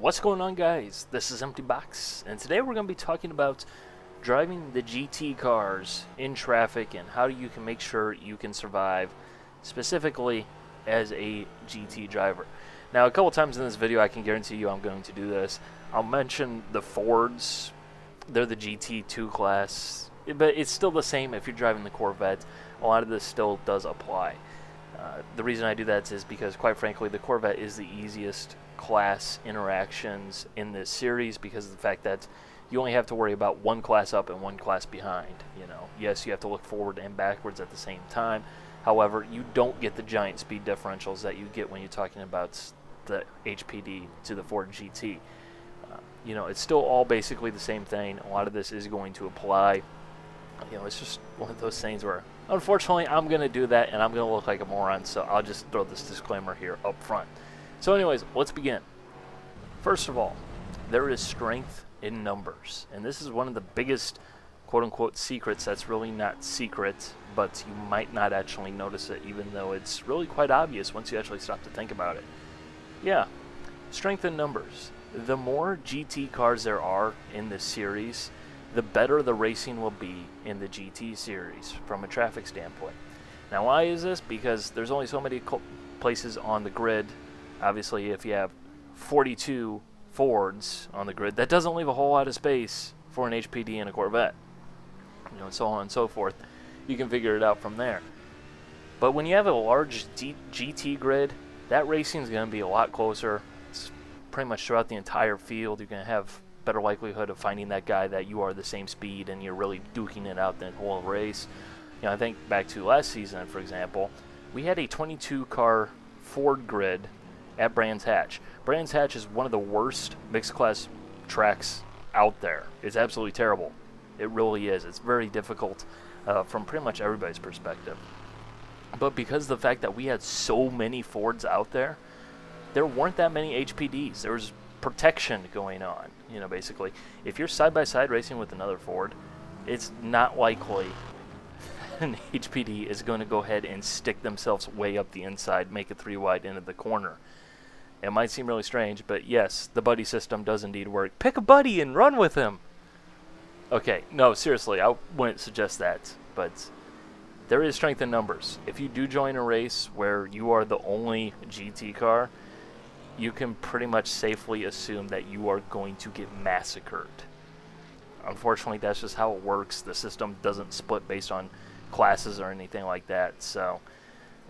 What's going on, guys? This is Empty Box, and today we're going to be talking about driving the GT cars in traffic and how you can make sure you can survive, specifically as a GT driver. Now, a couple times in this video, I can guarantee you I'm going to do this. I'll mention the Fords. They're the GT2 class, but it's still the same if you're driving the Corvette. A lot of this still does apply. The reason I do that is because, quite frankly, the Corvette is the easiest class interactions in this series because of the fact that you only have to worry about one class up and one class behind. Yes, you have to look forward and backwards at the same time. However, you don't get the giant speed differentials that you get when you're talking about the HPD to the Ford GT. It's still all basically the same thing. A lot of this is going to apply. It's just one of those things where, unfortunately, I'm going to do that and I'm going to look like a moron, so I'll just throw this disclaimer here up front. So anyways, let's begin. First of all, there is strength in numbers, and this is one of the biggest quote-unquote secrets that's really not secret, but you might not actually notice it, even though it's really quite obvious once you actually stop to think about it. Yeah, strength in numbers. The more GT cars there are in this series, the better the racing will be in the GT series from a traffic standpoint. Now, why is this? Because there's only so many places on the grid. Obviously, if you have 42 Fords on the grid, that doesn't leave a whole lot of space for an HPD and a Corvette. And so on and so forth. You can figure it out from there. But when you have a large GT grid, that racing is going to be a lot closer. It's pretty much throughout the entire field. You're going to have better likelihood of finding that guy that you are the same speed and you're really duking it out the whole race. I think back to last season, for example, we had a 22 car Ford grid at Brands Hatch. Brands Hatch is one of the worst mixed class tracks out there. It's absolutely terrible. It really is. It's very difficult from pretty much everybody's perspective. But because of the fact that we had so many Fords out there, there weren't that many HPDs. There was protection going on. Basically, if you're side-by-side racing with another Ford, it's not likely an HPD is going to go ahead and stick themselves way up the inside, make a 3-wide into the corner. It might seem really strange, but yes, the buddy system does indeed work. Pick a buddy and run with him. Okay, no, seriously, I wouldn't suggest that, but there is strength in numbers. If you do join a race where you are the only GT car, you can pretty much safely assume that you are going to get massacred. Unfortunately, that's just how it works. The system doesn't split based on classes or anything like that, so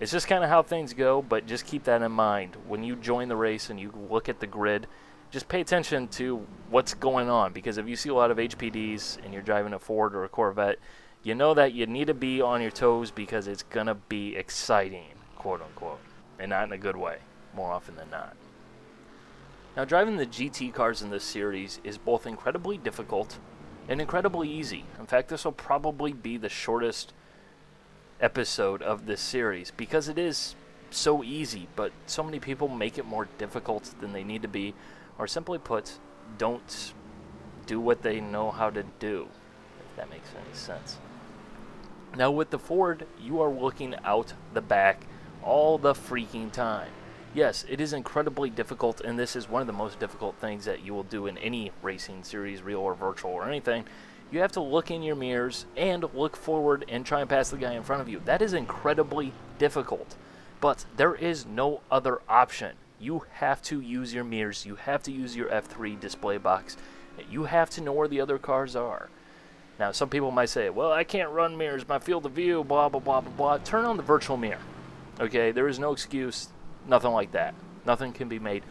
it's just kind of how things go. But just keep that in mind when you join the race and you look at the grid. Just pay attention to what's going on, because if you see a lot of HPDs and you're driving a Ford or a Corvette, you know that you need to be on your toes because it's gonna be exciting, quote unquote, and not in a good way more often than not. Now, driving the GT cars in this series is both incredibly difficult and incredibly easy. In fact, this will probably be the shortest episode of this series because it is so easy, but so many people make it more difficult than they need to be, or simply put, don't do what they know how to do, if that makes any sense. Now, with the Ford, you are looking out the back all the freaking time. Yes, it is incredibly difficult, and this is one of the most difficult things that you will do in any racing series, real or virtual or anything. You have to look in your mirrors and look forward and try and pass the guy in front of you. That is incredibly difficult, but there is no other option. You have to use your mirrors. You have to use your F3 display box. You have to know where the other cars are. Now, some people might say, well, I can't run mirrors, my field of view, blah, blah, blah, blah, blah. Turn on the virtual mirror. Okay, there is no excuse. Nothing like that. Nothing can be made.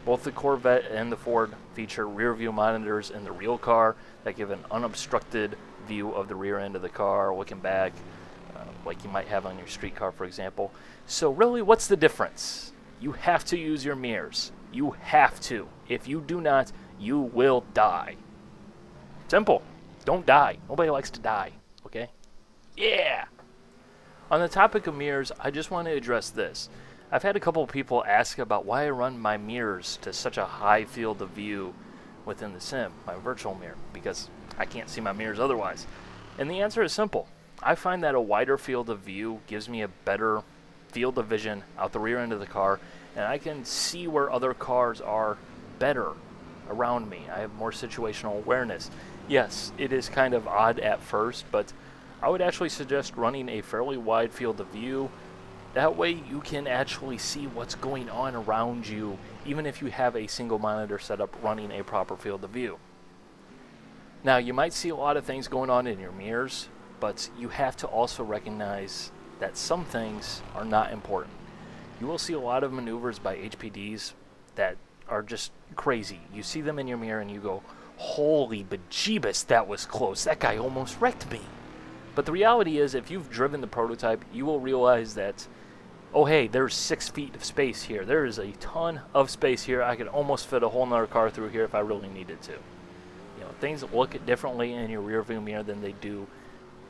Both the Corvette and the Ford feature rear view monitors in the real car that give an unobstructed view of the rear end of the car, looking back, like you might have on your street car, for example. So really, what's the difference? You have to use your mirrors. You have to. If you do not, you will die. Simple. Don't die. Nobody likes to die. Okay? Yeah! On the topic of mirrors, I just want to address this. I've had a couple of people ask about why I run my mirrors to such a high field of view within the sim, my virtual mirror, because I can't see my mirrors otherwise. And the answer is simple. I find that a wider field of view gives me a better field of vision out the rear end of the car, and I can see where other cars are better around me. I have more situational awareness. Yes, it is kind of odd at first, but I would actually suggest running a fairly wide field of view. That way you can actually see what's going on around you, even if you have a single monitor setup running a proper field of view. Now, you might see a lot of things going on in your mirrors, but you have to also recognize that some things are not important. You will see a lot of maneuvers by HPDs that are just crazy. You see them in your mirror and you go, holy bejeebus, that was close. That guy almost wrecked me. But the reality is, if you've driven the prototype, you will realize that, oh hey, there's 6 feet of space here. There is a ton of space here. I could almost fit a whole nother car through here if I really needed to. You know, things look differently in your rear view mirror than they do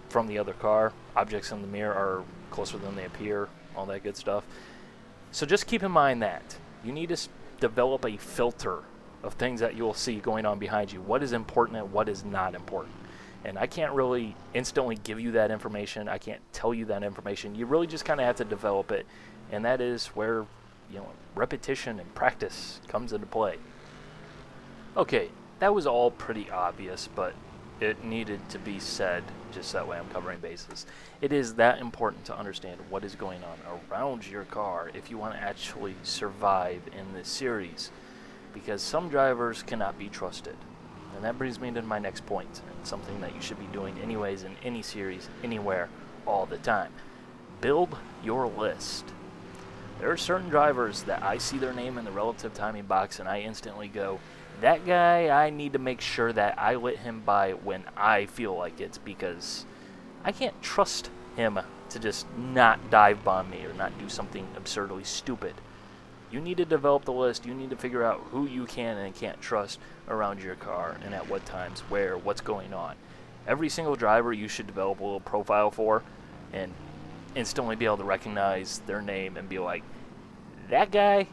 from the other car. Objects in the mirror are closer than they appear, all that good stuff. So just keep in mind that you need to develop a filter of things that you'll see going on behind you. What is important and what is not important. And I can't really instantly give you that information. I can't tell you that information. You really just kind of have to develop it. And that is where, you know, repetition and practice comes into play. Okay, that was all pretty obvious, but it needed to be said just that way I'm covering bases. It is that important to understand what is going on around your car if you want to actually survive in this series, because some drivers cannot be trusted. And that brings me to my next point, and something that you should be doing anyways in any series, anywhere, all the time. Build your list. There are certain drivers that I see their name in the relative timing box and I instantly go, that guy, I need to make sure that I let him by when I feel like it, because I can't trust him to just not dive bomb me or not do something absurdly stupid. You need to develop the list. You need to figure out who you can and can't trust around your car and at what times, where, what's going on. Every single driver you should develop a little profile for and instantly be able to recognize their name and be like, that guy,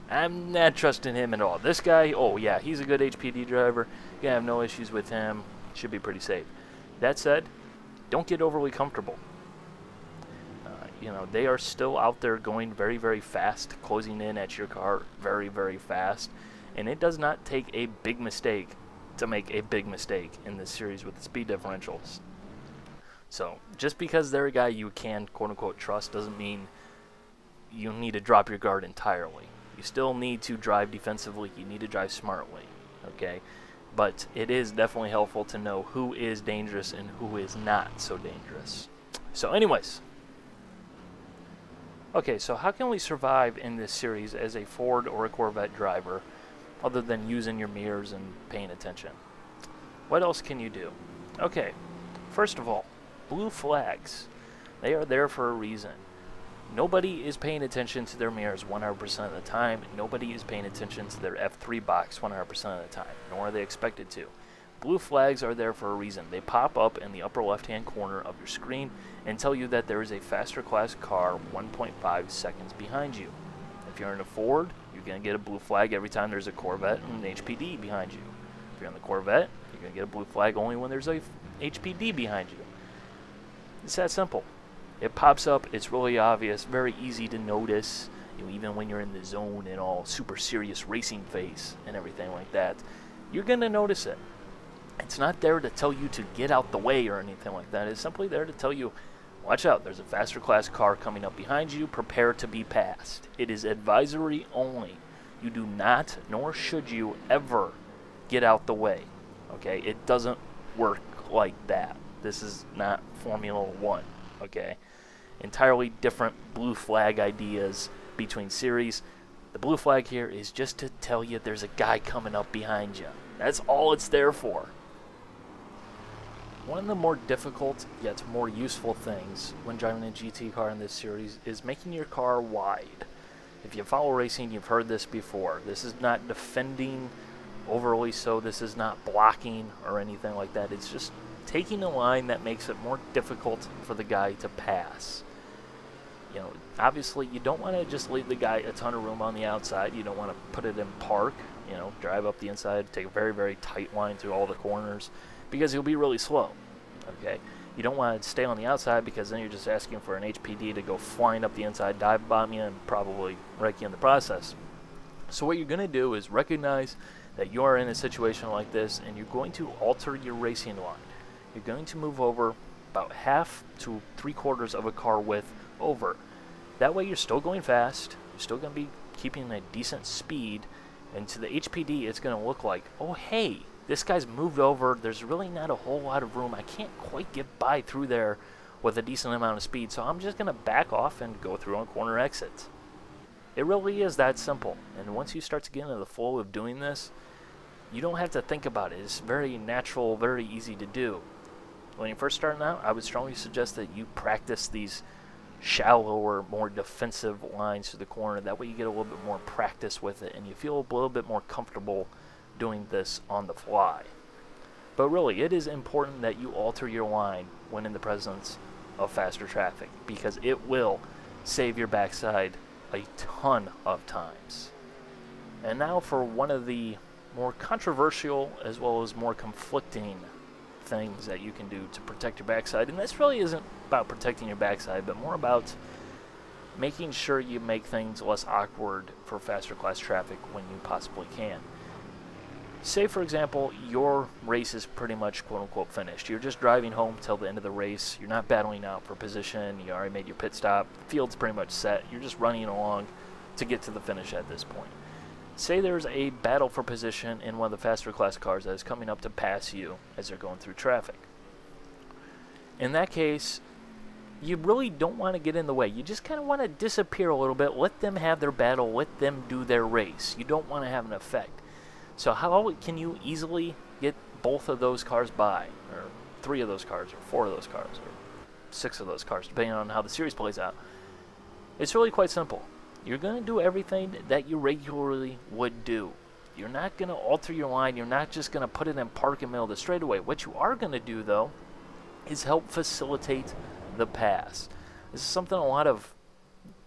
I'm not trusting him at all. This guy, oh yeah, he's a good HPD driver. You have no issues with him. Should be pretty safe. That said, don't get overly comfortable. You know, they are still out there going very, very fast, closing in at your car very, very fast. And it does not take a big mistake to make a big mistake in this series with the speed differentials. So, just because they're a guy you can, quote-unquote, trust doesn't mean you need to drop your guard entirely. You still need to drive defensively. You need to drive smartly, okay? But it is definitely helpful to know who is dangerous and who is not so dangerous. So anyways, okay, so how can we survive in this series as a Ford or a Corvette driver other than using your mirrors and paying attention? What else can you do? Okay, first of all, blue flags. They are there for a reason. Nobody is paying attention to their mirrors 100% of the time. Nobody is paying attention to their F3 box 100% of the time, nor are they expected to. Blue flags are there for a reason. They pop up in the upper left-hand corner of your screen and tell you that there is a faster class car 1.5 seconds behind you. If you're in a Ford, you're going to get a blue flag every time there's a Corvette and an HPD behind you. If you're in the Corvette, you're going to get a blue flag only when there's a HPD behind you. It's that simple. It pops up, it's really obvious, very easy to notice, you know, even when you're in the zone and all super serious racing phase and everything like that. You're going to notice it. It's not there to tell you to get out the way or anything like that. It's simply there to tell you, watch out, there's a faster class car coming up behind you, prepare to be passed. It is advisory only. You do not, nor should you ever get out the way. Okay, it doesn't work like that. This is not Formula One, okay? Entirely different blue flag ideas between series. The blue flag here is just to tell you there's a guy coming up behind you. That's all it's there for. One of the more difficult yet more useful things when driving a GT car in this series is making your car wide. If you follow racing, you've heard this before. This is not defending overly so. This is not blocking or anything like that. It's just taking a line that makes it more difficult for the guy to pass. You know, obviously you don't want to just leave the guy a ton of room on the outside. You don't want to put it in park, you know, drive up the inside, take a very, very tight line through all the corners, because he'll be really slow, okay? You don't want to stay on the outside, because then you're just asking for an HPD to go flying up the inside, dive bomb you, and probably wreck you in the process. So what you're going to do is recognize that you are in a situation like this, and you're going to alter your racing line. You're going to move over about half to 3/4 of a car width over. That way you're still going fast, you're still going to be keeping a decent speed, and to the HPD it's going to look like, oh hey, this guy's moved over, there's really not a whole lot of room, I can't quite get by through there with a decent amount of speed, so I'm just going to back off and go through on corner exits. It really is that simple, and once you start to get into the flow of doing this, you don't have to think about it. It's very natural, very easy to do. When you're first starting out, I would strongly suggest that you practice these shallower, more defensive lines to the corner. That way you get a little bit more practice with it, and you feel a little bit more comfortable doing this on the fly. But really, it is important that you alter your line when in the presence of faster traffic, because it will save your backside a ton of times. And now for one of the more controversial as well as more conflicting things that you can do to protect your backside. And this really isn't about protecting your backside, but more about making sure you make things less awkward for faster class traffic when you possibly can. Say, for example, your race is pretty much quote-unquote finished. You're just driving home till the end of the race. You're not battling out for position. You already made your pit stop. The field's pretty much set. You're just running along to get to the finish at this point. Say there's a battle for position in one of the faster class cars that is coming up to pass you as they're going through traffic. In that case, you really don't want to get in the way. You just kind of want to disappear a little bit. Let them have their battle. Let them do their race. You don't want to have an effect. So how can you easily get both of those cars by, or 3 of those cars, or 4 of those cars, or 6 of those cars, depending on how the series plays out? It's really quite simple. You're going to do everything that you regularly would do. You're not going to alter your line. You're not just going to put it in park in the middle of the straightaway. What you are going to do, though, is help facilitate the pass. This is something a lot of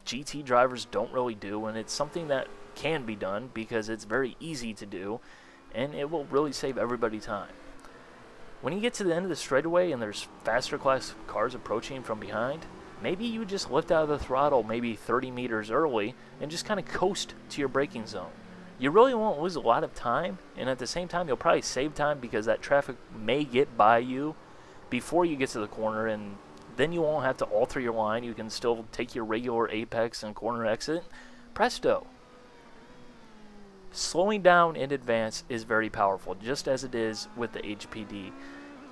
GT drivers don't really do, and it's something that can be done because it's very easy to do, and it will really save everybody time. When you get to the end of the straightaway and there's faster class cars approaching from behind, maybe you just lift out of the throttle maybe 30 meters early and just kind of coast to your braking zone. You really won't lose a lot of time, and at the same time you'll probably save time because that traffic may get by you before you get to the corner, and then you won't have to alter your line. You can still take your regular apex and corner exit. Presto. Slowing down in advance is very powerful, just as it is with the HPD.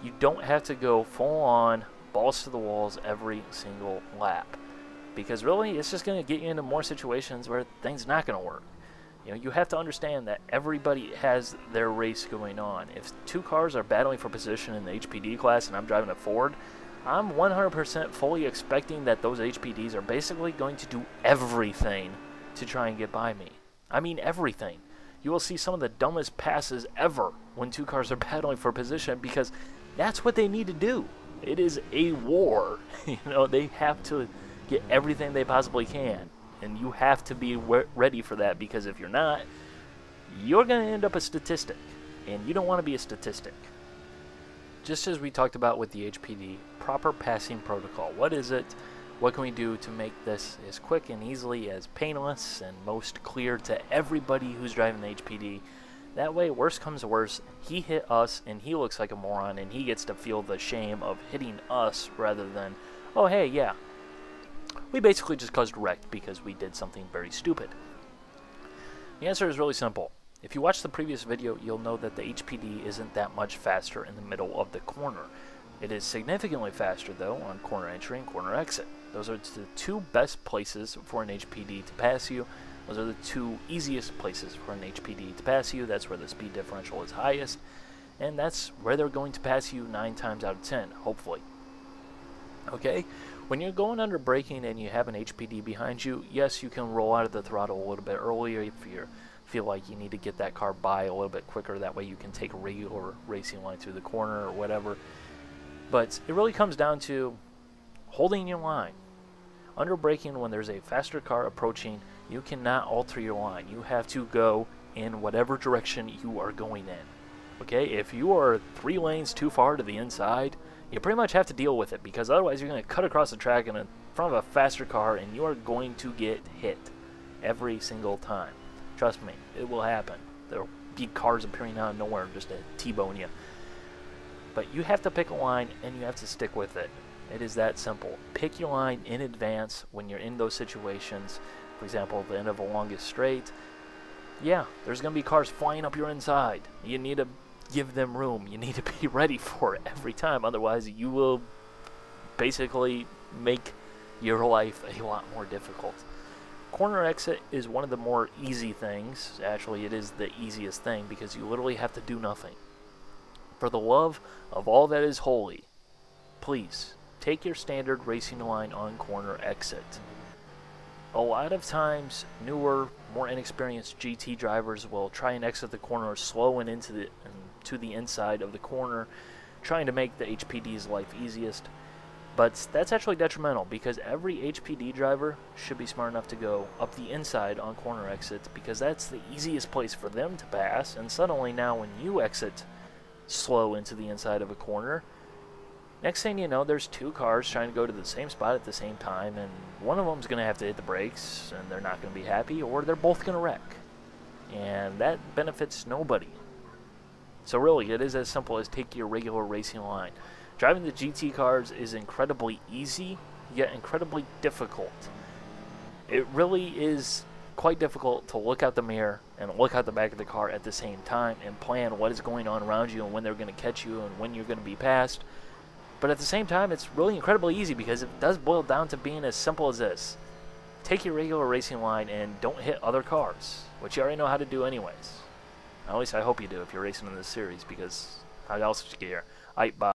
You don't have to go full on balls to the walls every single lap, because really it's just going to get you into more situations where things not going to work. You know, you have to understand that everybody has their race going on. If 2 cars are battling for position in the HPD class and I'm driving a Ford, I'm 100% fully expecting that those HPDs are basically going to do everything to try and get by me. I mean everything. You will see some of the dumbest passes ever when 2 cars are battling for position, because that's what they need to do. It is a war. You know, they have to get everything they possibly can, and you have to be ready for that, because if you're not, you're going to end up a statistic, and you don't want to be a statistic. Just as we talked about with the HPD, proper passing protocol. What is it? What can we do to make this as quick and easily as painless and most clear to everybody who's driving the HPD? That way, worst comes to worst, he hit us and he looks like a moron, and he gets to feel the shame of hitting us rather than, oh hey, yeah, we basically just caused a wreck because we did something very stupid. The answer is really simple. If you watch the previous video, you'll know that the HPD isn't that much faster in the middle of the corner. It is significantly faster, though, on corner entry and corner exit. Those are the 2 best places for an HPD to pass you. Those are the 2 easiest places for an HPD to pass you. That's where the speed differential is highest, and that's where they're going to pass you 9 times out of 10, hopefully. Okay? When you're going under braking and you have an HPD behind you, yes, you can roll out of the throttle a little bit earlier if you feel like you need to get that car by a little bit quicker. That way you can take a regular racing line through the corner or whatever. But it really comes down to holding your line. Under braking, when there's a faster car approaching, you cannot alter your line. You have to go in whatever direction you are going in. Okay? If you are 3 lanes too far to the inside, you pretty much have to deal with it, because otherwise you're going to cut across the track in front of a faster car and you are going to get hit every single time. Trust me, it will happen. There'll be cars appearing out of nowhere just to T-bone you. But you have to pick a line, and you have to stick with it. It is that simple. Pick your line in advance when you're in those situations. For example, at the end of the longest straight, yeah, there's going to be cars flying up your inside. You need to give them room. You need to be ready for it every time. Otherwise, you will basically make your life a lot more difficult. Corner exit is one of the more easy things. Actually, it is the easiest thing because you literally have to do nothing. For the love of all that is holy, please take your standard racing line on corner exit. A lot of times, newer, more inexperienced GT drivers will try and exit the corner slow and to the inside of the corner, trying to make the HPD's life easiest. But that's actually detrimental because every HPD driver should be smart enough to go up the inside on corner exits because that's the easiest place for them to pass. And suddenly now when you exit slow into the inside of a corner, next thing you know, there's two cars trying to go to the same spot at the same time, and one of them's going to have to hit the brakes, and they're not going to be happy, or they're both going to wreck. And that benefits nobody. So really, it is as simple as take your regular racing line. Driving the GT cars is incredibly easy, yet incredibly difficult. It really is quite difficult to look out the mirror and look out the back of the car at the same time and plan what is going on around you and when they're going to catch you and when you're going to be passed. But at the same time, it's really incredibly easy because it does boil down to being as simple as this. Take your regular racing line and don't hit other cars, which you already know how to do anyways. At least I hope you do if you're racing in this series, because how else would you get here? Bye.